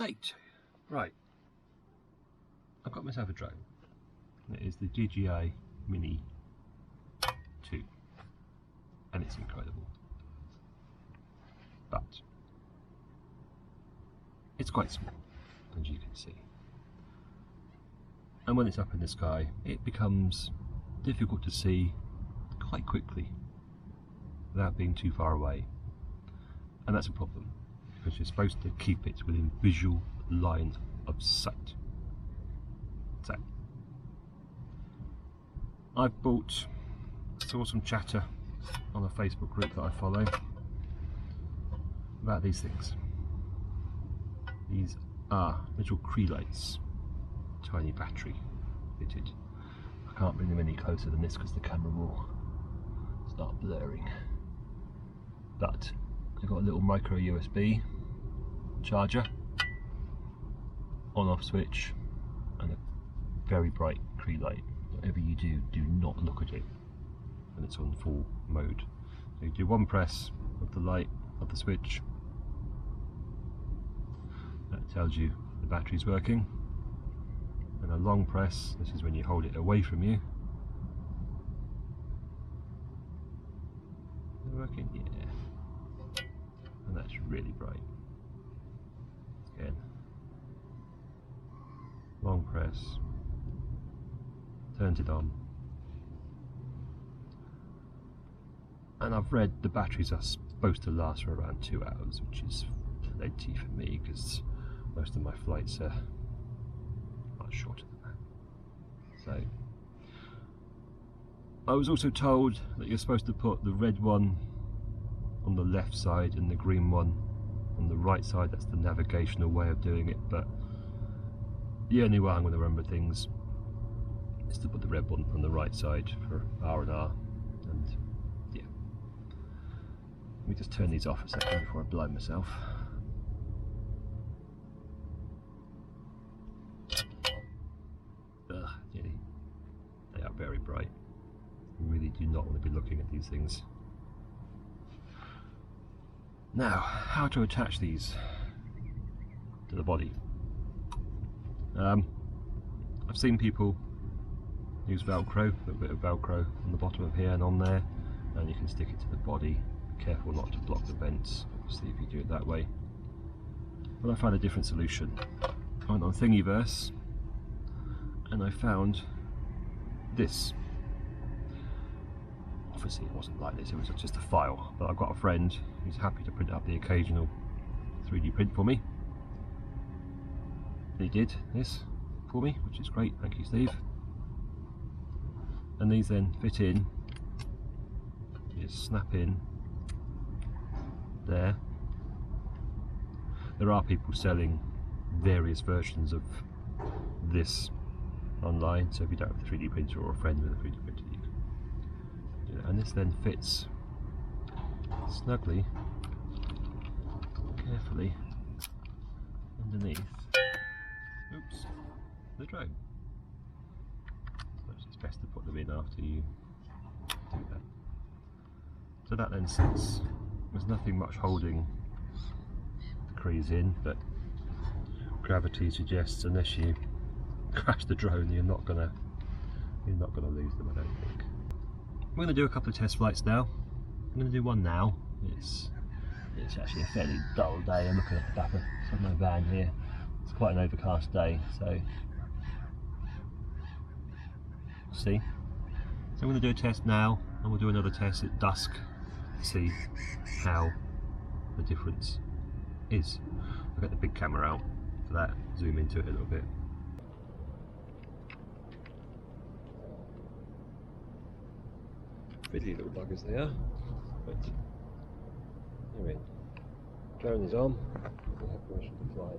update. Right, I've got myself a drone. It is the DJI Mini 2 and it's incredible, but it's quite small, as you can see, and when it's up in the sky it becomes difficult to see quite quickly without being too far away, and that's a problem because you're supposed to keep it within visual line of sight. So I've saw some chatter on a Facebook group that I follow about these things. These are little Cree lights, tiny battery fitted. I can't bring them any closer than this because the camera will start blurring, but I've got a little micro USB charger, on off switch, and a very bright Cree light. Whatever you do, do not look at it when it's on full mode. So you do one press of the light, of the switch, that tells you the battery's working, and a long press, this is when you hold it away from you. Is it working? Yeah. And that's really bright. Again, long press, turns it on, and I've read the batteries are supposed to last for around 2 hours, which is plenty for me because most of my flights are much shorter than that. So I was also told that you're supposed to put the red one on the left side and the green one on the right side. That's the navigational way of doing it, but the only way I'm going to remember things is to put the red one on the right side for R&R, and yeah. Let me just turn these off a second before I blind myself. Ugh, really, they are very bright. You really do not want to be looking at these things. Now, how to attach these to the body. I've seen people use Velcro, a little bit of Velcro on the bottom of here and on there, and you can stick it to the body. Be careful not to block the vents, obviously, if you do it that way. But I found a different solution. I went on Thingiverse and I found this. Obviously it wasn't like this, it was just a file, but I've got a friend who's happy to print up the occasional 3D print for me. He did this for me, which is great, thank you Steve. And these then fit in, you just snap in there. There are people selling various versions of this online, so if you don't have a 3D printer or a friend with a 3D printer, you can do that. And this then fits snugly, carefully underneath, oops, the drone. So it's best to put them in after you do that. So that then sits, there's nothing much holding the Crees in, but gravity suggests unless you crash the drone you're not gonna lose them, I don't think. We're gonna do a couple of test flights now. I'm gonna do one now. It's actually a fairly dull day. I'm looking at the back of my van here. It's quite an overcast day, so we'll see. So I'm going to do a test now, and we'll do another test at dusk to see how the difference is. I'll get the big camera out for that, zoom into it a little bit. Fiddly little buggers they are, but they're in. Drone is on, we have permission to fly.